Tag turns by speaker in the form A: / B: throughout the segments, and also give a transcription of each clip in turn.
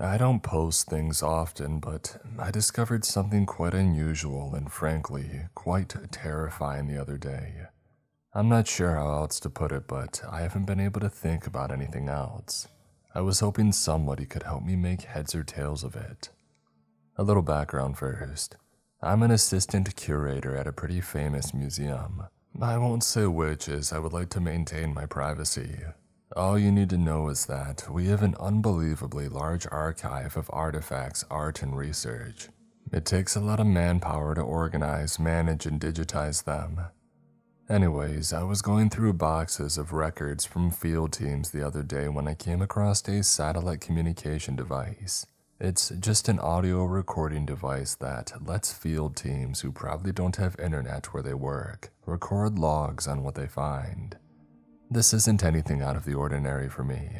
A: I don't post things often, but I discovered something quite unusual and frankly, quite terrifying the other day. I'm not sure how else to put it, but I haven't been able to think about anything else. I was hoping somebody could help me make heads or tails of it. A little background first. I'm an assistant curator at a pretty famous museum. I won't say which, as I would like to maintain my privacy. All you need to know is that we have an unbelievably large archive of artifacts, art, and research. It takes a lot of manpower to organize, manage, and digitize them. Anyways, I was going through boxes of records from field teams the other day when I came across a satellite communication device. It's just an audio recording device that lets field teams who probably don't have internet where they work record logs on what they find. This isn't anything out of the ordinary for me.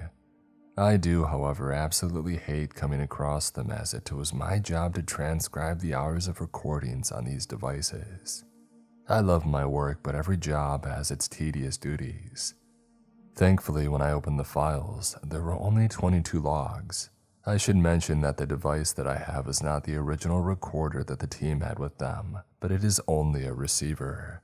A: I do, however, absolutely hate coming across them, as it was my job to transcribe the hours of recordings on these devices. I love my work, but every job has its tedious duties. Thankfully, when I opened the files, there were only 22 logs. I should mention that the device that I have is not the original recorder that the team had with them, but it is only a receiver.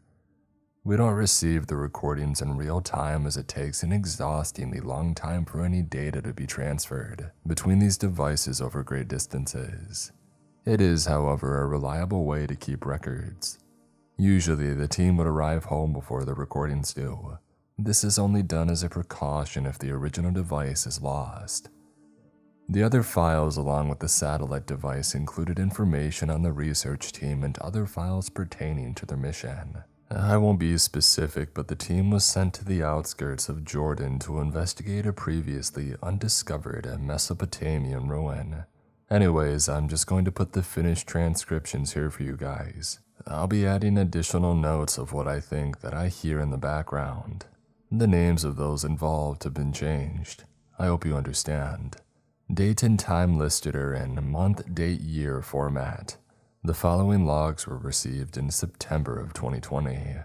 A: We don't receive the recordings in real time, as it takes an exhaustingly long time for any data to be transferred between these devices over great distances. It is, however, a reliable way to keep records. Usually, the team would arrive home before the recordings do. This is only done as a precaution if the original device is lost. The other files along with the satellite device included information on the research team and other files pertaining to their mission. I won't be specific, but the team was sent to the outskirts of Jordan to investigate a previously undiscovered Mesopotamian ruin. Anyways, I'm just going to put the finished transcriptions here for you guys. I'll be adding additional notes of what I think that I hear in the background. The names of those involved have been changed. I hope you understand. Date and time listed are in month, date, year format. The following logs were received in September of 2020.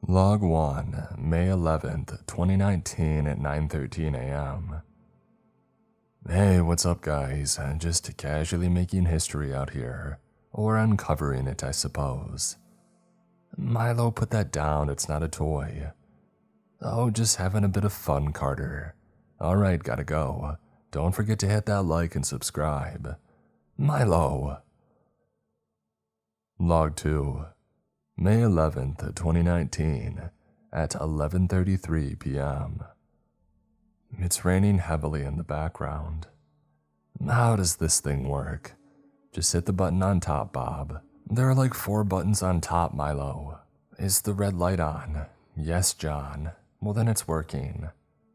A: Log 1, May 11th, 2019 at 9:13 a.m. Hey, what's up guys? Just casually making history out here. Or uncovering it, I suppose. Milo, put that down, it's not a toy. Oh, just having a bit of fun, Carter. Alright, gotta go. Don't forget to hit that like and subscribe. Milo. Log 2, May 11th, 2019, at 11:33 p.m. It's raining heavily in the background. How does this thing work? Just hit the button on top, Bob. There are like 4 buttons on top, Milo. Is the red light on? Yes, John. Well, then it's working.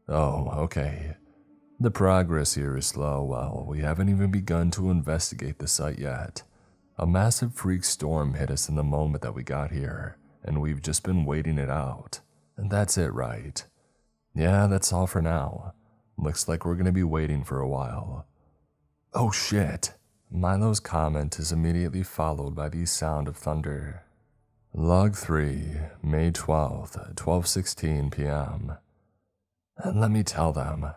A: Oh, okay. The progress here is slow. Well, we haven't even begun to investigate the site yet. A massive freak storm hit us in the moment that we got here, and we've just been waiting it out. And that's it, right? Yeah, that's all for now. Looks like we're gonna be waiting for a while. Oh shit! Milo's comment is immediately followed by the sound of thunder. Log 3, May 12th, 12:16 p.m. Let me tell them.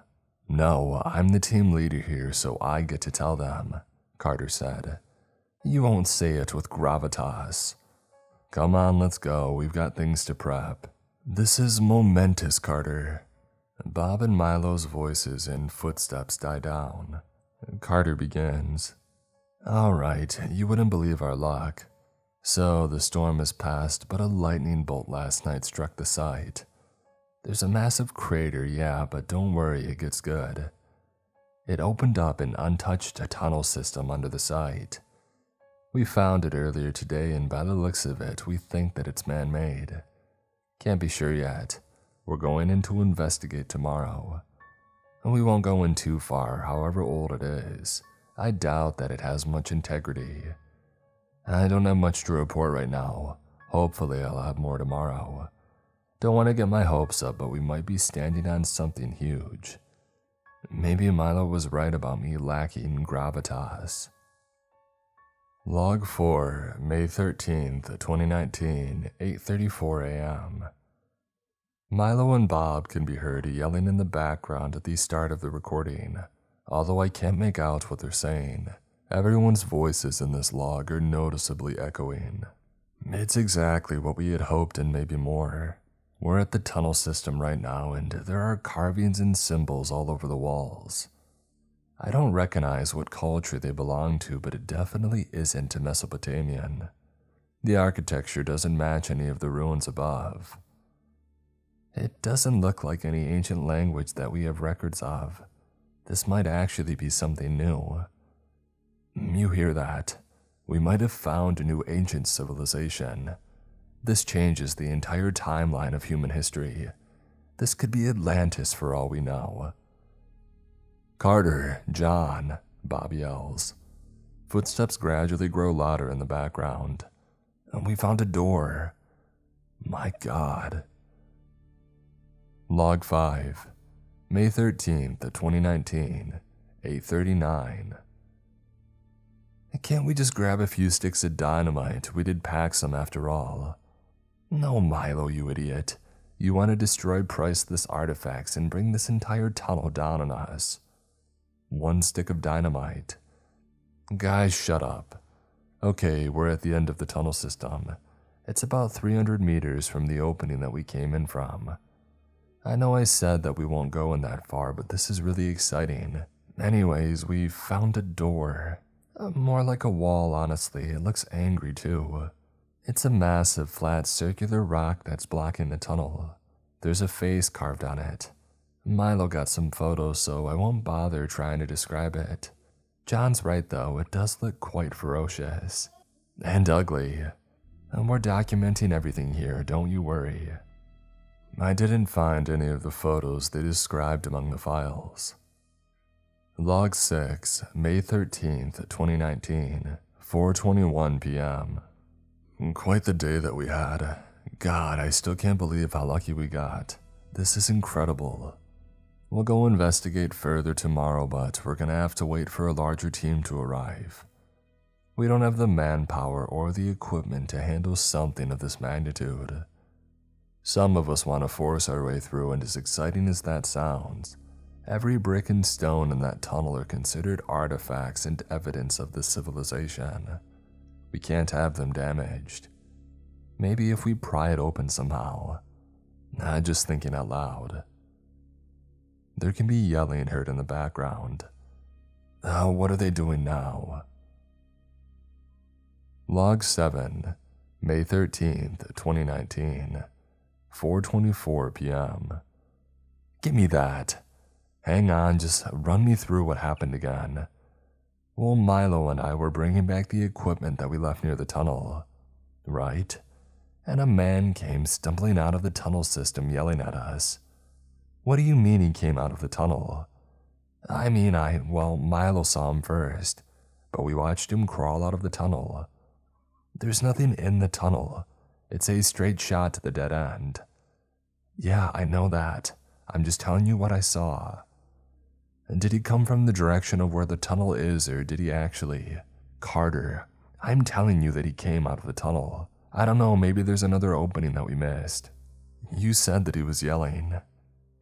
A: No, I'm the team leader here, so I get to tell them, Carter said. You won't say it with gravitas. Come on, let's go. We've got things to prep. This is momentous, Carter. Bob and Milo's voices and footsteps die down. Carter begins. All right, you wouldn't believe our luck. So the storm has passed, but a lightning bolt last night struck the site. There's a massive crater, yeah, but don't worry, it gets good. It opened up an untouched tunnel system under the site. We found it earlier today, and by the looks of it, we think that it's man-made. Can't be sure yet. We're going in to investigate tomorrow. We won't go in too far, however old it is. I doubt that it has much integrity. I don't have much to report right now. Hopefully I'll have more tomorrow. Don't want to get my hopes up, but we might be standing on something huge. Maybe Milo was right about me lacking gravitas. Log 4, May 13th, 2019, 8:34 a.m. Milo and Bob can be heard yelling in the background at the start of the recording. although I can't make out what they're saying. Everyone's voices in this log are noticeably echoing. It's exactly what we had hoped and maybe more. We're at the tunnel system right now, and there are carvings and symbols all over the walls. I don't recognize what culture they belong to, but it definitely isn't Mesopotamian. The architecture doesn't match any of the ruins above. It doesn't look like any ancient language that we have records of. This might actually be something new. You hear that? We might have found a new ancient civilization. This changes the entire timeline of human history. This could be Atlantis for all we know. Carter, John, Bob yells. Footsteps gradually grow louder in the background. And we found a door. My God. Log 5, May 13th, 2019, 8:39. Can't we just grab a few sticks of dynamite? We did pack some after all. No, Milo, you idiot. You want to destroy priceless artifacts and bring this entire tunnel down on us. One stick of dynamite. Guys, shut up. Okay, we're at the end of the tunnel system. It's about 300 meters from the opening that we came in from. I know I said that we won't go in that far, but this is really exciting. Anyways, we found a door. More like a wall, honestly. It looks angry, too. It's a massive, flat, circular rock that's blocking the tunnel. There's a face carved on it. Milo got some photos, so I won't bother trying to describe it. John's right, though. It does look quite ferocious. And ugly. And we're documenting everything here, don't you worry. I didn't find any of the photos they described among the files. Log 6, May 13th, 2019, 4:21 p.m. Quite the day that we had. God, I still can't believe how lucky we got. This is incredible. We'll go investigate further tomorrow, but we're gonna have to wait for a larger team to arrive. We don't have the manpower or the equipment to handle something of this magnitude. Some of us want to force our way through, and as exciting as that sounds, every brick and stone in that tunnel are considered artifacts and evidence of this civilization. We can't have them damaged. Maybe if we pry it open somehow. Just thinking out loud. There can be yelling heard in the background. What are they doing now? Log 7, May 13th, 2019, 4:24 p.m. Give me that. Hang on, just run me through what happened again. Well, Milo and I were bringing back the equipment that we left near the tunnel, right? And a man came stumbling out of the tunnel system yelling at us. What do you mean he came out of the tunnel? Well, Milo saw him first, but we watched him crawl out of the tunnel. There's nothing in the tunnel. It's a straight shot to the dead end. Yeah, I know that. I'm just telling you what I saw. Did he come from the direction of where the tunnel is, or did he actually? Carter, I'm telling you that he came out of the tunnel. I don't know, maybe there's another opening that we missed. You said that he was yelling.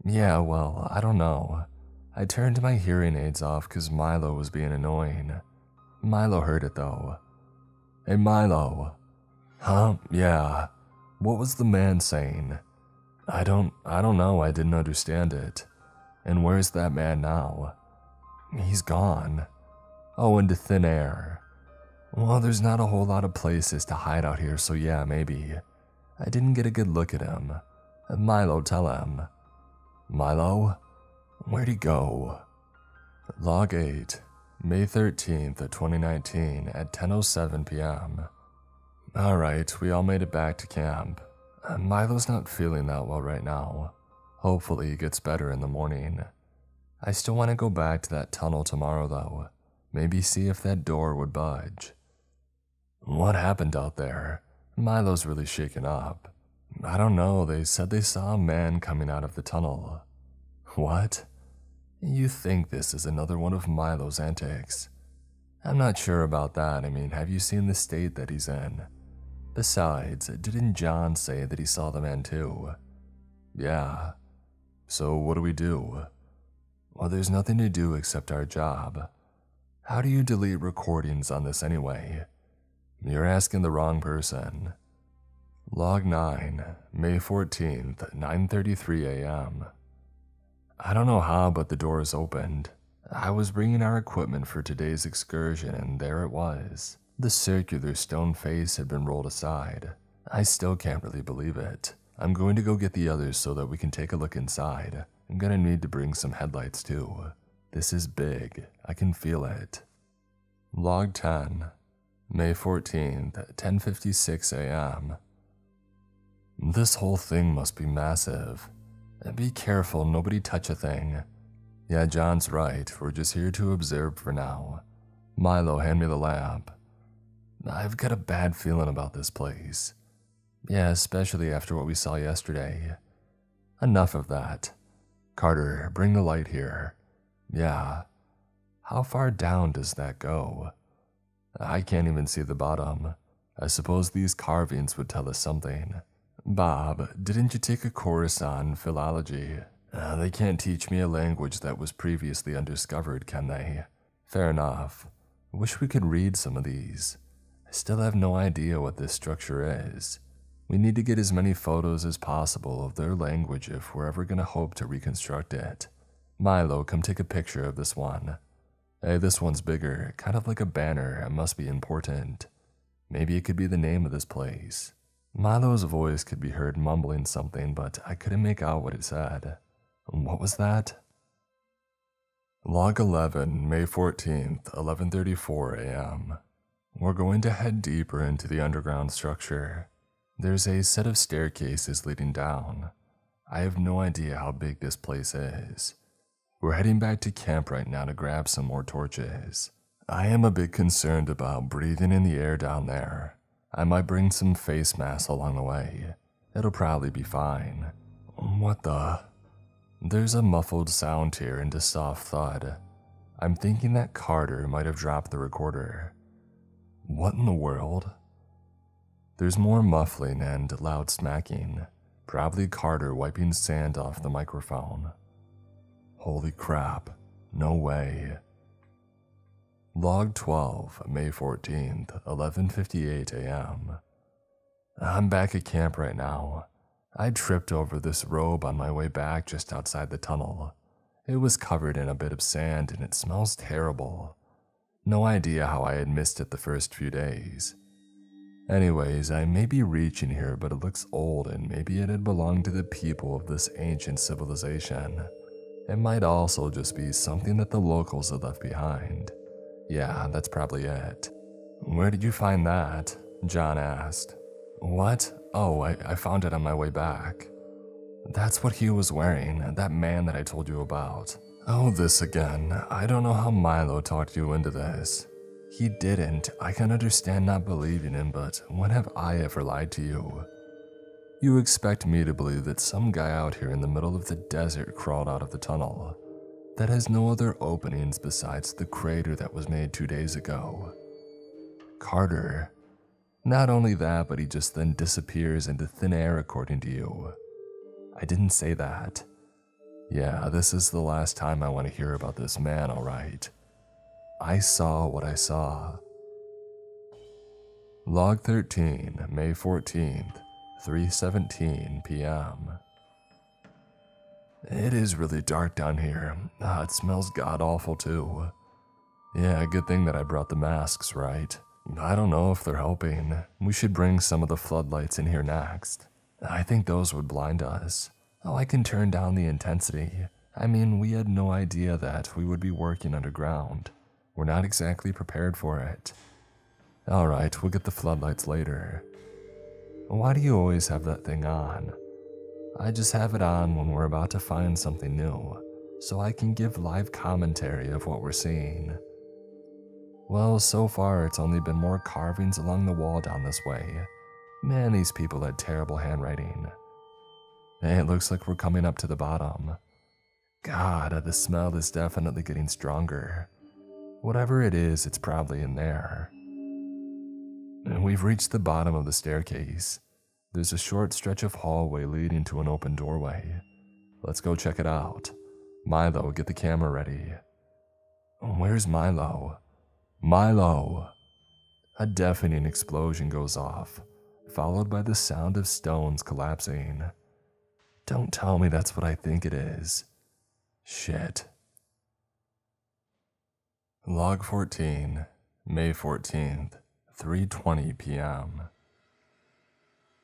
A: Yeah, well, I don't know. I turned my hearing aids off because Milo was being annoying. Milo heard it though. Hey, Milo. Huh? Yeah. What was the man saying? I don't know. I didn't understand it. And where's that man now? He's gone. Oh, into thin air. Well, there's not a whole lot of places to hide out here, so yeah, maybe. I didn't get a good look at him. Milo, tell him. Milo? Where'd he go? Log 8, May 13th, 2019 at 10:07 p.m. Alright, we all made it back to camp. Milo's not feeling that well right now. Hopefully he gets better in the morning. I still want to go back to that tunnel tomorrow though. Maybe see if that door would budge. What happened out there? Milo's really shaken up. I don't know, they said they saw a man coming out of the tunnel. What? You think this is another one of Milo's antics? I'm not sure about that. Have you seen the state that he's in? Besides, didn't John say that he saw the man too? Yeah. So what do we do? Well, there's nothing to do except our job. How do you delete recordings on this anyway? You're asking the wrong person. Log 9, May 14th, 9:33 a.m. I don't know how, but the doors opened. I was bringing our equipment for today's excursion, and there it was. The circular stone face had been rolled aside. I still can't really believe it. I'm going to go get the others so that we can take a look inside. I'm gonna need to bring some headlights too. This is big. I can feel it. Log 10, May 14th, 10:56 a.m. This whole thing must be massive. Be careful, nobody touch a thing. Yeah, John's right, we're just here to observe for now. Milo, hand me the lamp. I've got a bad feeling about this place. Yeah, especially after what we saw yesterday. Enough of that. Carter, bring the light here. Yeah. How far down does that go? I can't even see the bottom. I suppose these carvings would tell us something. Bob, didn't you take a course on philology? They can't teach me a language that was previously undiscovered, can they? Fair enough. Wish we could read some of these. I still have no idea what this structure is. We need to get as many photos as possible of their language if we're ever going to hope to reconstruct it. Milo, come take a picture of this one. Hey, this one's bigger, kind of like a banner. It must be important. Maybe it could be the name of this place. Milo's voice could be heard mumbling something, but I couldn't make out what it said. What was that? Log 11, May 14th, 11:34 a.m. We're going to head deeper into the underground structure. There's a set of staircases leading down. I have no idea how big this place is. We're heading back to camp right now to grab some more torches. I am a bit concerned about breathing in the air down there. I might bring some face masks along the way. It'll probably be fine. What the? There's a muffled sound here and a soft thud. I'm thinking that Carter might have dropped the recorder. What in the world? There's more muffling and loud smacking. Probably Carter wiping sand off the microphone. Holy crap. No way. Log 12, May 14th, 11:58 a.m. I'm back at camp right now. I tripped over this robe on my way back just outside the tunnel. It was covered in a bit of sand and it smells terrible. No idea how I had missed it the first few days. Anyways, I may be reaching here, but it looks old and maybe it had belonged to the people of this ancient civilization. It might also just be something that the locals had left behind. Yeah, that's probably it. Where did you find that? John asked. What? Oh, I found it on my way back. That's what he was wearing, that man that I told you about. Oh, this again. I don't know how Milo talked you into this. He didn't. I can understand not believing him, but when have I ever lied to you? You expect me to believe that some guy out here in the middle of the desert crawled out of the tunnel that has no other openings besides the crater that was made 2 days ago. Carter. Not only that, but he just then disappears into thin air according to you. I didn't say that. Yeah, this is the last time I want to hear about this man, alright. I saw what I saw. Log 13, May 14th, 3:17 p.m. It is really dark down here. It smells god-awful too. Yeah, good thing that I brought the masks, right? I don't know if they're helping. We should bring some of the floodlights in here next. I think those would blind us. Oh, I can turn down the intensity. I mean, we had no idea that we would be working underground. We're not exactly prepared for it. Alright, we'll get the floodlights later. Why do you always have that thing on? I just have it on when we're about to find something new, so I can give live commentary of what we're seeing. Well, so far it's only been more carvings along the wall down this way. Man, these people had terrible handwriting. Hey, it looks like we're coming up to the bottom. God, the smell is definitely getting stronger. Whatever it is, it's probably in there. And we've reached the bottom of the staircase. There's a short stretch of hallway leading to an open doorway. Let's go check it out. Milo, get the camera ready. Where's Milo? Milo! A deafening explosion goes off, followed by the sound of stones collapsing. Don't tell me that's what I think it is. Shit. Log 14, May 14th, 3:20 p.m.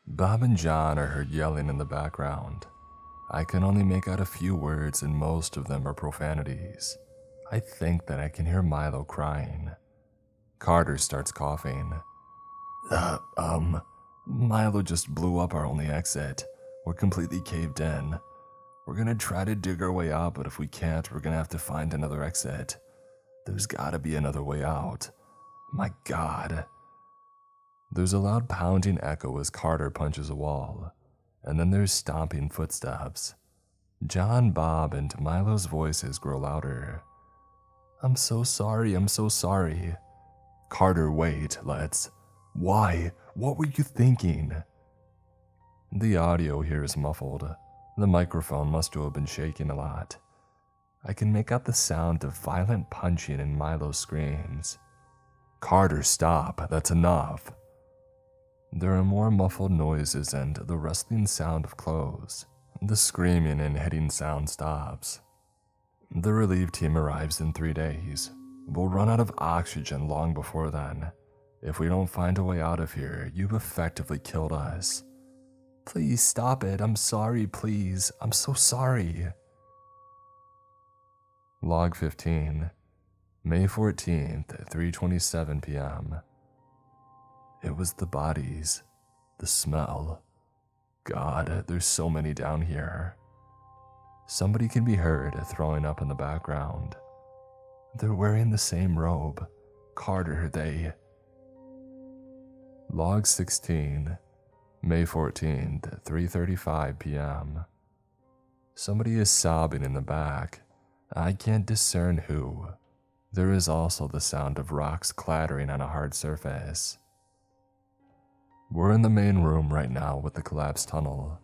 A: Bob and John are heard yelling in the background. I can only make out a few words and most of them are profanities. I think that I can hear Milo crying. Carter starts coughing. Milo just blew up our only exit. We're completely caved in. We're gonna try to dig our way out, but if we can't, we're gonna have to find another exit. There's gotta be another way out. My God. There's a loud pounding echo as Carter punches a wall, and then there's stomping footsteps. John, Bob, and Milo's voices grow louder. I'm so sorry, I'm so sorry. Carter, wait, let's. Why? What were you thinking? The audio here is muffled. The microphone must have been shaking a lot. I can make out the sound of violent punching and Milo's screams. Carter, stop, that's enough. There are more muffled noises and the rustling sound of clothes. The screaming and hitting sound stops. The relief team arrives in 3 days. We'll run out of oxygen long before then. If we don't find a way out of here, you've effectively killed us. Please stop it, I'm sorry, please, I'm so sorry. Log 15, May 14th, 3:27 p.m. It was the bodies, the smell. God, there's so many down here. Somebody can be heard throwing up in the background. They're wearing the same robe. Carter, they... Log 16, May 14th, 3:35 p.m. Somebody is sobbing in the back. I can't discern who. There is also the sound of rocks clattering on a hard surface. We're in the main room right now with the collapsed tunnel.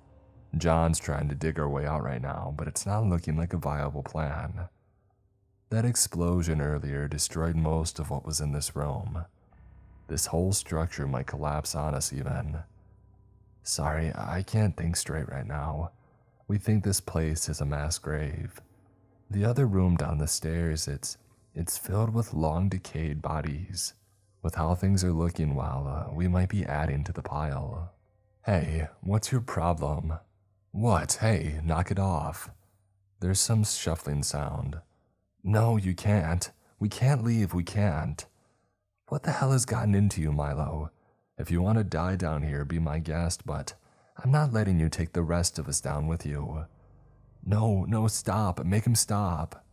A: John's trying to dig our way out right now, but it's not looking like a viable plan. That explosion earlier destroyed most of what was in this room. This whole structure might collapse on us even. Sorry, I can't think straight right now. We think this place is a mass grave. The other room down the stairs, it's filled with long decayed bodies. With how things are looking, well, we might be adding to the pile. Hey, what's your problem? What? Hey, knock it off. There's some shuffling sound. No, you can't. We can't leave, we can't. What the hell has gotten into you, Milo? If you want to die down here, be my guest, but I'm not letting you take the rest of us down with you. No, stop. Make him stop.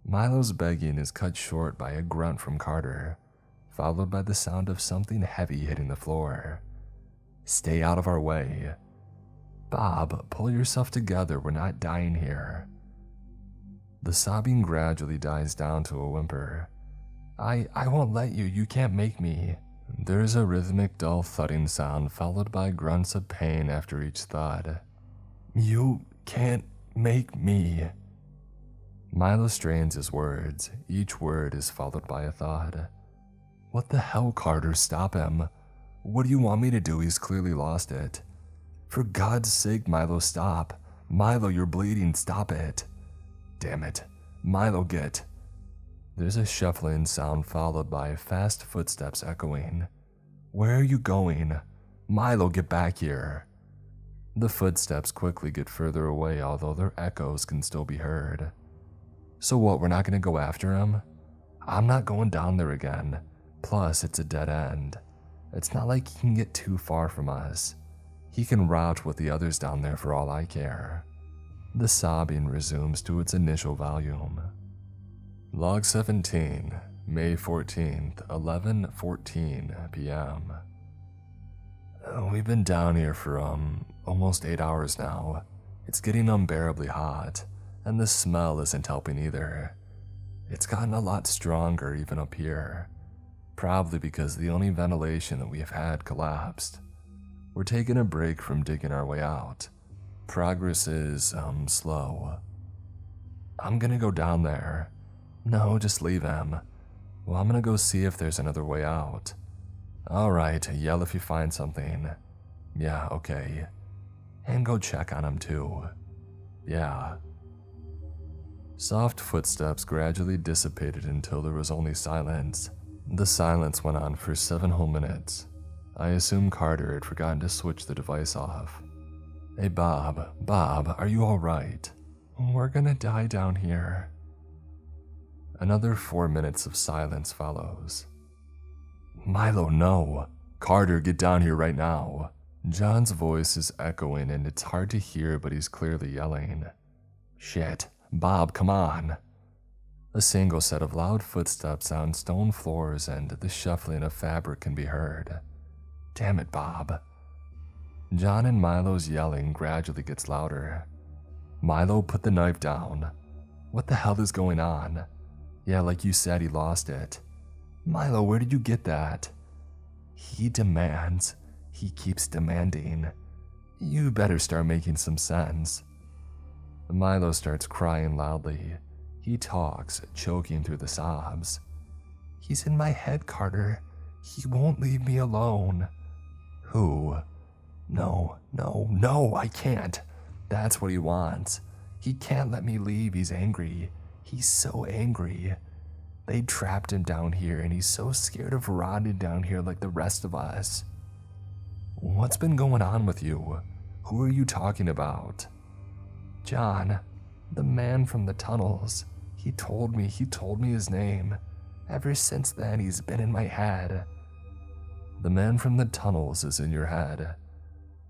A: Milo's begging is cut short by a grunt from Carter, followed by the sound of something heavy hitting the floor. Stay out of our way. Bob, pull yourself together. We're not dying here. The sobbing gradually dies down to a whimper. I won't let you. You can't make me. There's a rhythmic, dull thudding sound followed by grunts of pain after each thud. You can't make me. Milo strains his words. Each word is followed by a thud. What the hell, Carter? Stop him. What do you want me to do? He's clearly lost it. For God's sake, Milo, stop. Milo, you're bleeding. Stop it. Damn it. Milo, get. There's a shuffling sound followed by fast footsteps echoing. Where are you going? Milo, get back here. The footsteps quickly get further away, although their echoes can still be heard. So what, we're not going to go after him? I'm not going down there again. Plus, it's a dead end. It's not like he can get too far from us. He can rout with the others down there for all I care. The sobbing resumes to its initial volume. Log 17, May 14th, 11:14 p.m. We've been down here for, almost 8 hours now. It's getting unbearably hot, and the smell isn't helping either. It's gotten a lot stronger even up here, probably because the only ventilation that we have had collapsed. We're taking a break from digging our way out. Progress is, slow. I'm gonna go down there. No, just leave him. Well, I'm gonna go see if there's another way out. Alright, yell if you find something. Yeah, okay. And go check on him too. Yeah. Soft footsteps gradually dissipated until there was only silence. The silence went on for 7 whole minutes. I assume Carter had forgotten to switch the device off. Hey Bob, are you alright? We're gonna die down here. Another 4 minutes of silence follows. Milo, no. Carter, get down here right now. John's voice is echoing and it's hard to hear, but he's clearly yelling. Shit. Bob, come on. A single set of loud footsteps on stone floors and the shuffling of fabric can be heard. Damn it, Bob. John and Milo's yelling gradually gets louder. Milo, put the knife down. What the hell is going on? Yeah, like you said, he lost it. Milo, where did you get that? He demands. He keeps demanding. You better start making some sense. Milo starts crying loudly. He talks, choking through the sobs. He's in my head, Carter. He won't leave me alone. Who? No, I can't. That's what he wants. He can't let me leave. He's angry. He's so angry. They trapped him down here and he's so scared of rotting down here like the rest of us. What's been going on with you? Who are you talking about? John, the man from the tunnels. He told me his name. Ever since then, he's been in my head. The man from the tunnels is in your head.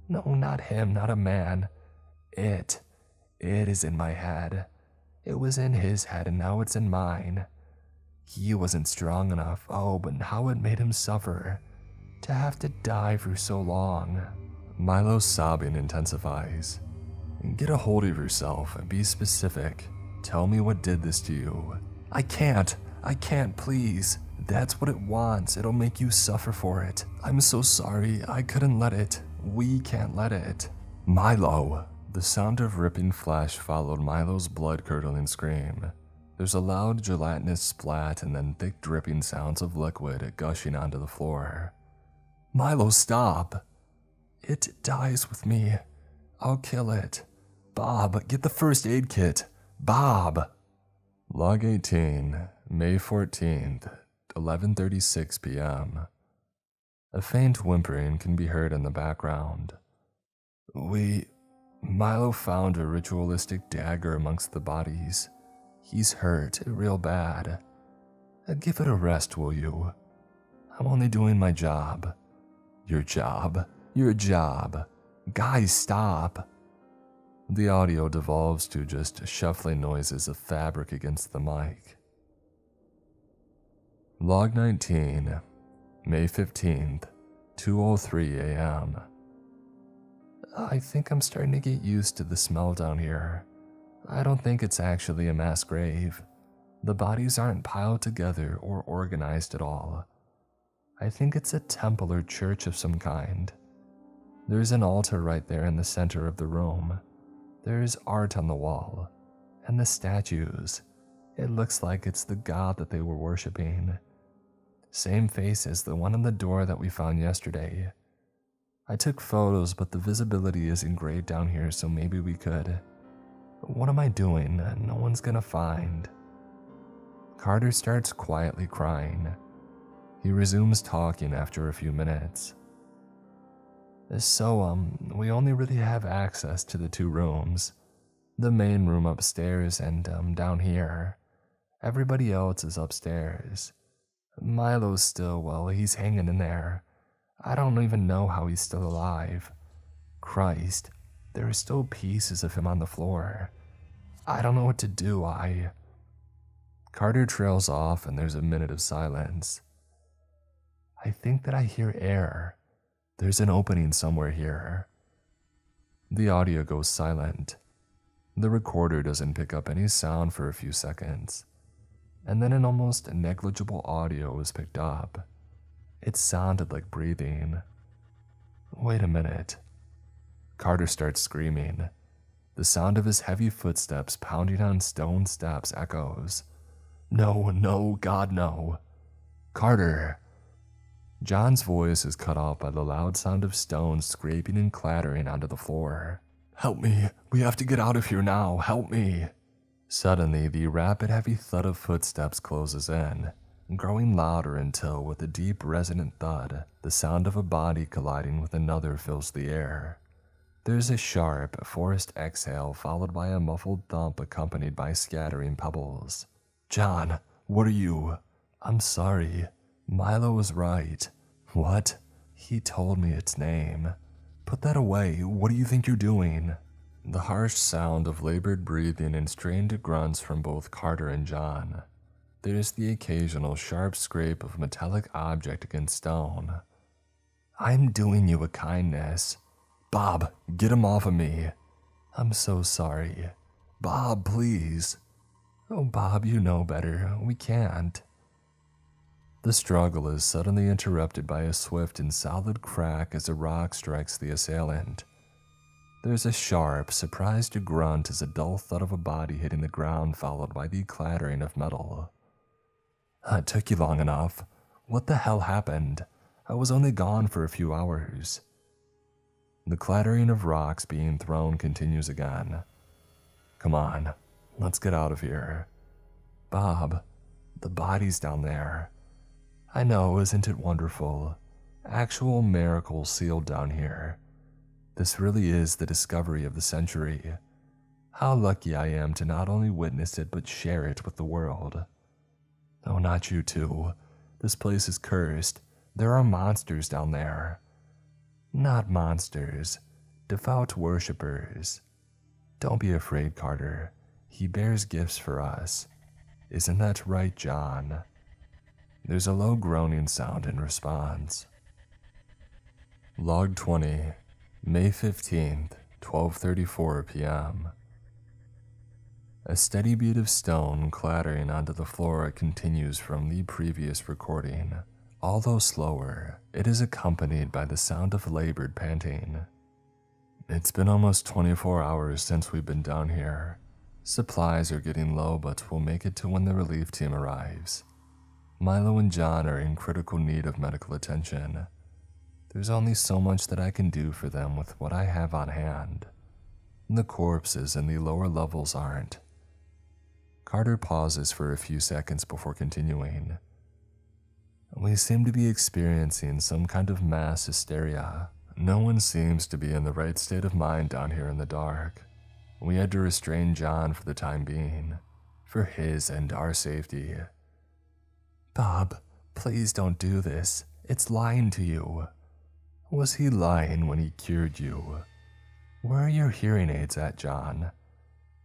A: No, not him, not a man. It is in my head. It was in his head and now it's in mine. He wasn't strong enough, but how it made him suffer. To have to die for so long. Milo's sobbing intensifies. Get a hold of yourself and be specific. Tell me what did this to you. I can't, please. That's what it wants. It'll make you suffer for it. I'm so sorry. I couldn't let it. We can't let it. Milo. The sound of ripping flesh followed Milo's blood-curdling scream. There's a loud gelatinous splat and then thick dripping sounds of liquid gushing onto the floor. Milo, stop. It dies with me. I'll kill it. Bob, get the first aid kit. Bob. Log 18, May 14th, 11:36 p.m. A faint whimpering can be heard in the background. Milo found a ritualistic dagger amongst the bodies. He's hurt real bad. Give it a rest, will you? I'm only doing my job. Your job? Your job. Guys, stop. The audio devolves to just shuffling noises of fabric against the mic. Log 19, May 15th, 2:03 a.m. I think I'm starting to get used to the smell down here. I don't think it's actually a mass grave. The bodies aren't piled together or organized at all. I think it's a temple or church of some kind. There's an altar right there in the center of the room. There's art on the wall, and the statues. It looks like it's the god that they were worshipping. Same face as the one on the door that we found yesterday. I took photos, but the visibility isn't great down here, so maybe we could. What am I doing? No one's gonna find. Carter starts quietly crying. He resumes talking after a few minutes. So, we only really have access to the 2 rooms. The main room upstairs and, down here. Everybody else is upstairs. Milo's still, he's hanging in there. I don't even know how he's still alive. Christ, there are still pieces of him on the floor. I don't know what to do, Carter trails off and there's a minute of silence. I think that I hear air. There's an opening somewhere here. The audio goes silent. The recorder doesn't pick up any sound for a few seconds. And then an almost negligible audio is picked up. It sounded like breathing. Wait a minute. Carter starts screaming. The sound of his heavy footsteps pounding on stone steps echoes. No, no, God, no. Carter! John's voice is cut off by the loud sound of stones scraping and clattering onto the floor. Help me! We have to get out of here now! Help me! Suddenly, the rapid, heavy thud of footsteps closes in, growing louder until, with a deep, resonant thud, the sound of a body colliding with another fills the air. There's a sharp, forced exhale followed by a muffled thump accompanied by scattering pebbles. John, what are you? I'm sorry. Milo was right. What? He told me its name. Put that away. What do you think you're doing? The harsh sound of labored breathing and strained grunts from both Carter and John. There's the occasional sharp scrape of a metallic object against stone. I'm doing you a kindness. Bob, get him off of me. I'm so sorry. Bob, please. Oh, Bob, you know better. We can't. The struggle is suddenly interrupted by a swift and solid crack as a rock strikes the assailant. There's a sharp, surprised grunt as a dull thud of a body hitting the ground followed by the clattering of metal. It took you long enough. What the hell happened? I was only gone for a few hours. The clattering of rocks being thrown continues again. Come on, let's get out of here. Bob, the body's down there. I know, isn't it wonderful? Actual miracles sealed down here. This really is the discovery of the century. How lucky I am to not only witness it but share it with the world. Oh, not you too. This place is cursed. There are monsters down there. Not monsters, devout worshippers. Don't be afraid, Carter. He bears gifts for us. Isn't that right, John? There's a low groaning sound in response. Log 20, May 15th, 12:34 p.m. A steady beat of stone clattering onto the floor continues from the previous recording. Although slower, it is accompanied by the sound of labored panting. It's been almost 24 hours since we've been down here. Supplies are getting low, but we'll make it to when the relief team arrives. Milo and John are in critical need of medical attention. There's only so much that I can do for them with what I have on hand. The corpses in the lower levels aren't. Carter pauses for a few seconds before continuing. We seem to be experiencing some kind of mass hysteria. No one seems to be in the right state of mind down here in the dark. We had to restrain John for the time being, for his and our safety. Bob, please don't do this. It's lying to you. Was he lying when he cured you? Where are your hearing aids at, John?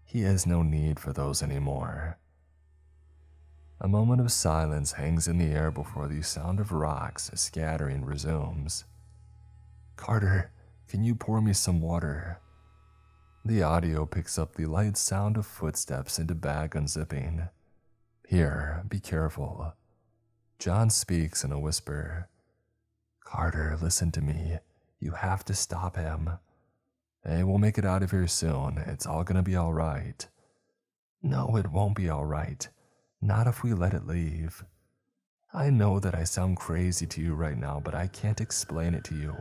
A: He has no need for those anymore. A moment of silence hangs in the air before the sound of rocks scattering resumes. Carter, can you pour me some water? The audio picks up the light sound of footsteps and a bag unzipping. Here, be careful. John speaks in a whisper. Carter, listen to me. You have to stop him. Hey, we'll make it out of here soon. It's all gonna be alright. No, it won't be alright. Not if we let it leave. I know that I sound crazy to you right now, but I can't explain it to you.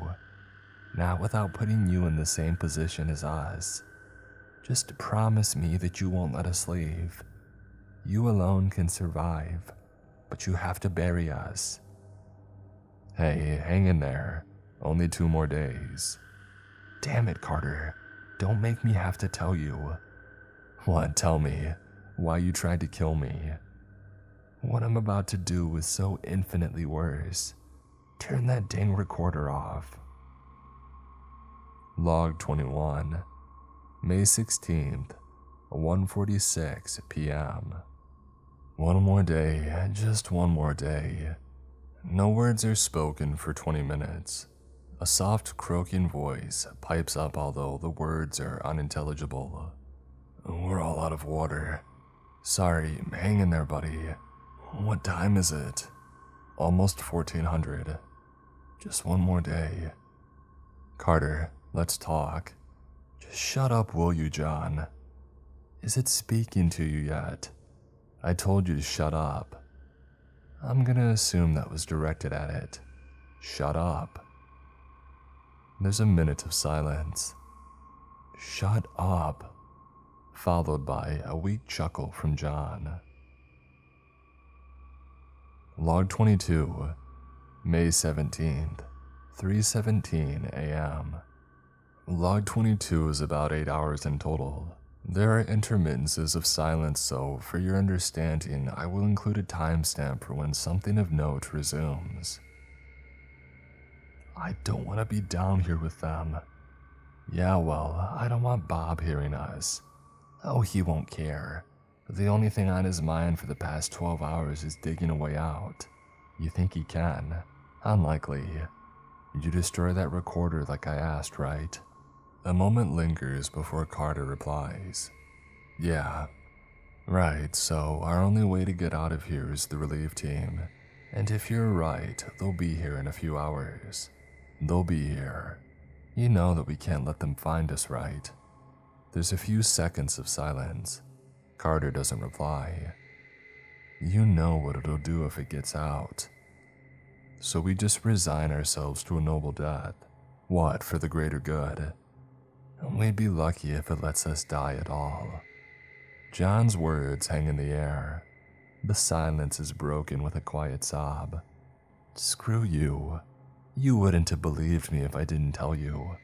A: Not without putting you in the same position as us. Just promise me that you won't let us leave. You alone can survive, but you have to bury us. Hey, hang in there. Only 2 more days. Damn it, Carter. Don't make me have to tell you. What? Tell me. Why you tried to kill me. What I'm about to do is so infinitely worse. Turn that dang recorder off. Log 21, May 16th, 1:46 p.m. One more day, just one more day. No words are spoken for 20 minutes. A soft croaking voice pipes up, although the words are unintelligible. We're all out of water. Sorry, hang in there, buddy. What time is it? Almost 1400. Just one more day. Carter, let's talk. Just shut up, will you, John? Is it speaking to you yet? I told you to shut up. I'm gonna assume that was directed at it. Shut up. There's a minute of silence. Shut up, followed by a weak chuckle from John. Log 22, May 17th, 3:17 a.m. Log 22 is about 8 hours in total. There are intermittences of silence, so for your understanding, I will include a timestamp for when something of note resumes. I don't want to be down here with them. Yeah, well, I don't want Bob hearing us. Oh, he won't care. The only thing on his mind for the past 12 hours is digging a way out. You think he can? Unlikely. You destroy that recorder like I asked, right? A moment lingers before Carter replies. Yeah. Right, so our only way to get out of here is the relief team. And if you're right, they'll be here in a few hours. They'll be here. You know that we can't let them find us, right? There's a few seconds of silence. Carter doesn't reply. You know what it'll do if it gets out. So we just resign ourselves to a noble death. What, for the greater good? We'd be lucky if it lets us die at all. John's words hang in the air. The silence is broken with a quiet sob. Screw you. You wouldn't have believed me if I didn't tell you.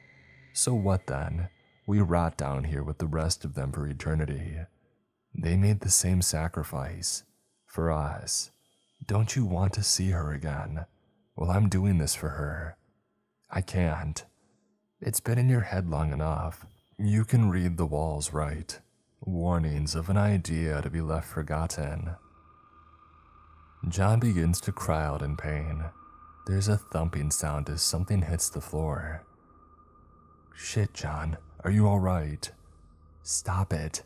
A: So what then? We rot down here with the rest of them for eternity. They made the same sacrifice. For us. Don't you want to see her again? Well, I'm doing this for her. I can't. It's been in your head long enough. You can read the walls, right? Warnings of an idea to be left forgotten. John begins to cry out in pain. There's a thumping sound as something hits the floor. Shit, John, are you alright? Stop it.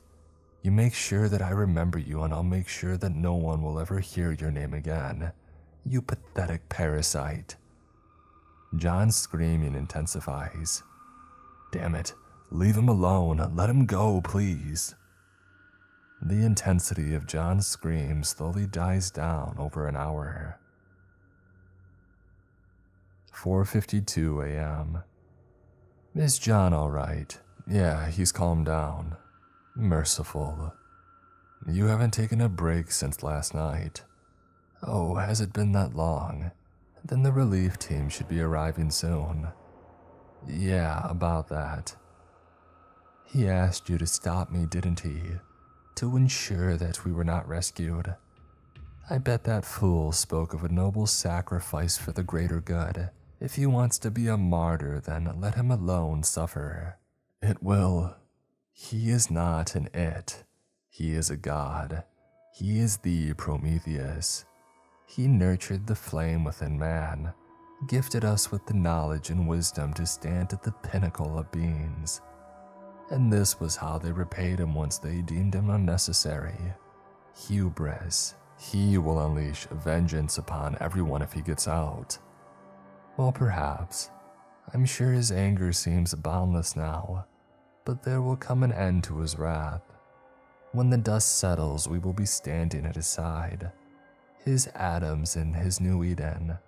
A: You make sure that I remember you, and I'll make sure that no one will ever hear your name again. You pathetic parasite. John's screaming intensifies. Damn it, leave him alone, let him go, please. The intensity of John's scream slowly dies down over an hour. 4:52 a.m. Is John all right? Yeah, he's calmed down. Merciful. You haven't taken a break since last night. Oh, has it been that long? Then the relief team should be arriving soon. Yeah, about that. He asked you to stop me, didn't he? To ensure that we were not rescued. I bet that fool spoke of a noble sacrifice for the greater good. If he wants to be a martyr, then let him alone suffer. It will. He is not an it. He is a god. He is the Prometheus. He nurtured the flame within man, gifted us with the knowledge and wisdom to stand at the pinnacle of beings. And this was how they repaid him once they deemed him unnecessary. Hubris. He will unleash vengeance upon everyone if he gets out. Well, perhaps. I'm sure his anger seems boundless now, but there will come an end to his wrath. When the dust settles, we will be standing at his side. His atoms in his new Eden.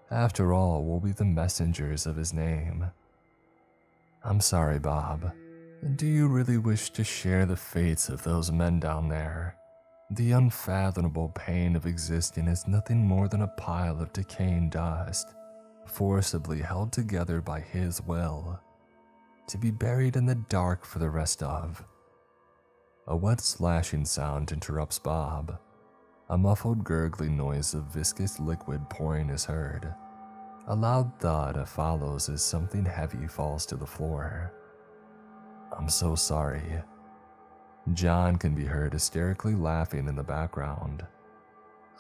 A: After all, we'll be the messengers of his name. I'm sorry, Bob. Do you really wish to share the fates of those men down there? The unfathomable pain of existing is nothing more than a pile of decaying dust, forcibly held together by his will, to be buried in the dark for the rest of. A wet slashing sound interrupts Bob. A muffled gurgling noise of viscous liquid pouring is heard. A loud thud follows as something heavy falls to the floor. I'm so sorry. John can be heard hysterically laughing in the background.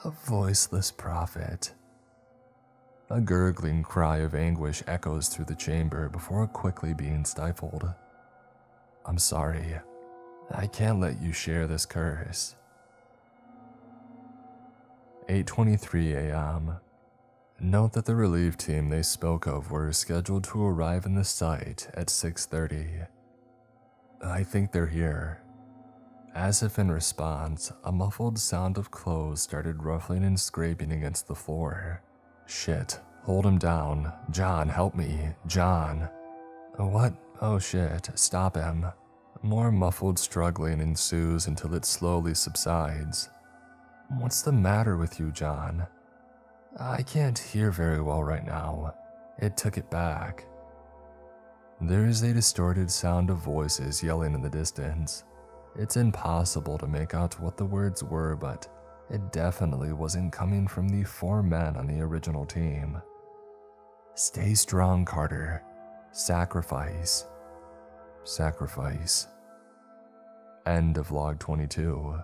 A: A voiceless prophet. A gurgling cry of anguish echoes through the chamber before quickly being stifled. I'm sorry. I can't let you share this curse. 8:23 a.m. Note that the relief team they spoke of were scheduled to arrive in the site at 6:30. I think they're here." As if in response, a muffled sound of clothes started ruffling and scraping against the floor. "Shit, hold him down. John, help me. John." "What? Oh shit, stop him." More muffled struggling ensues until it slowly subsides. "What's the matter with you, John?" "I can't hear very well right now. It took it back." There is a distorted sound of voices yelling in the distance. It's impossible to make out what the words were, but it definitely wasn't coming from the 4 men on the original team. "Stay strong, Carter. Sacrifice. Sacrifice." End of log 22.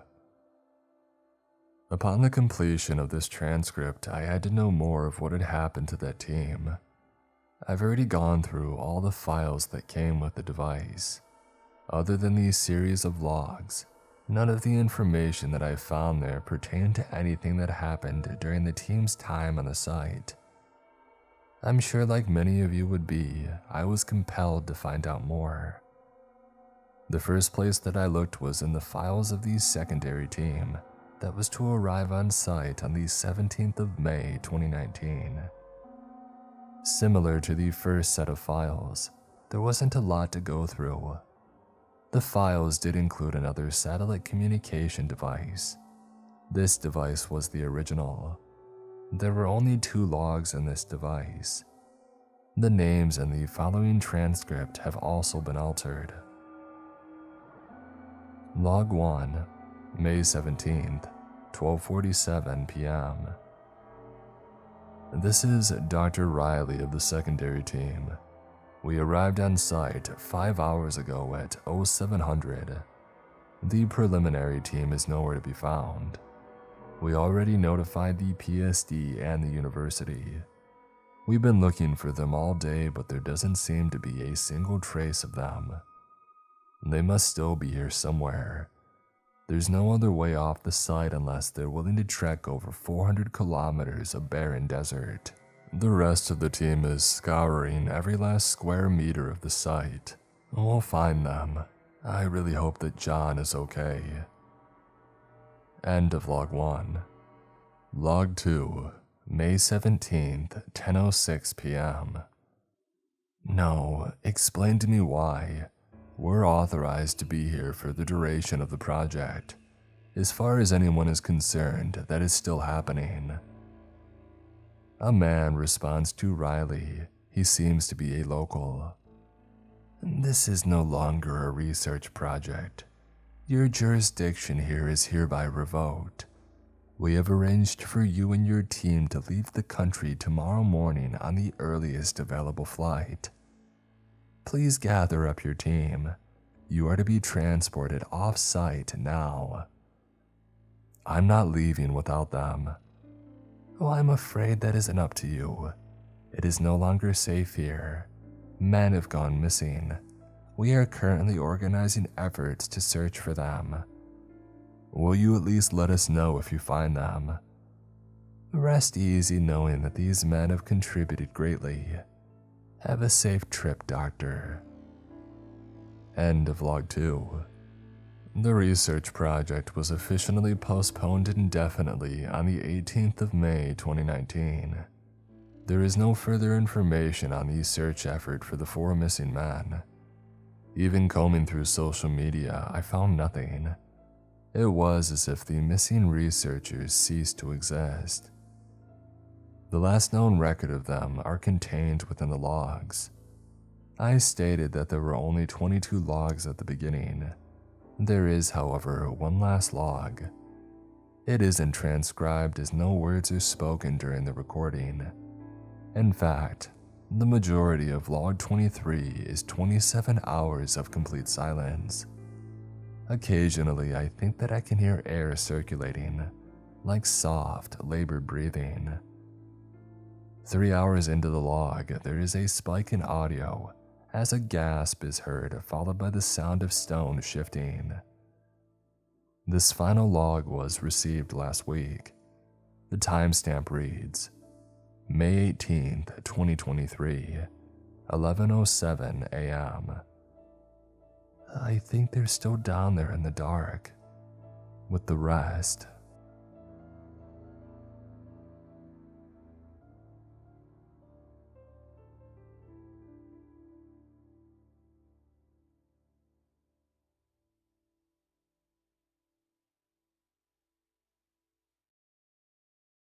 A: Upon the completion of this transcript, I had to know more of what had happened to that team. I've already gone through all the files that came with the device. Other than these series of logs, none of the information that I found there pertained to anything that happened during the team's time on the site. I'm sure, like many of you would be, I was compelled to find out more. The first place that I looked was in the files of the secondary team that was to arrive on site on the 17th of May 2019. Similar to the first set of files, there wasn't a lot to go through. The files did include another satellite communication device. This device was the original. There were only 2 logs in this device. The names in the following transcript have also been altered. Log 1, May 17th, 12:47 p.m. This is Dr. Riley of the secondary team. We arrived on site 5 hours ago at 0700. The preliminary team is nowhere to be found. We already notified the PSD and the university. We've been looking for them all day, but there doesn't seem to be a single trace of them. They must still be here somewhere. There's no other way off the site unless they're willing to trek over 400 kilometers of barren desert. The rest of the team is scouring every last square meter of the site. We'll find them. I really hope that John is okay. End of log 1. Log 2, May 17th, 10:06 p.m. No, explain to me why. We're authorized to be here for the duration of the project. As far as anyone is concerned, that is still happening. A man responds to Riley. He seems to be a local. This is no longer a research project. Your jurisdiction here is hereby revoked. We have arranged for you and your team to leave the country tomorrow morning on the earliest available flight. Please gather up your team. You are to be transported off-site now. I'm not leaving without them. Well, I'm afraid that isn't up to you. It is no longer safe here. Men have gone missing. We are currently organizing efforts to search for them. Will you at least let us know if you find them? Rest easy knowing that these men have contributed greatly. Have a safe trip, Doctor. End of log 2. The research project was officially postponed indefinitely on the 18th of May 2019. There is no further information on the search effort for the 4 missing men. Even combing through social media, I found nothing. It was as if the missing researchers ceased to exist. The last known record of them are contained within the logs. I stated that there were only 22 logs at the beginning. There is, however, one last log. It isn't transcribed as no words are spoken during the recording. In fact, the majority of log 23 is 27 hours of complete silence. Occasionally, I think that I can hear air circulating, like soft, labored breathing. 3 hours into the log, there is a spike in audio as a gasp is heard, followed by the sound of stone shifting. This final log was received last week. The timestamp reads, May 18th, 2023, 11:07 a.m. I think they're still down there in the dark, with the rest.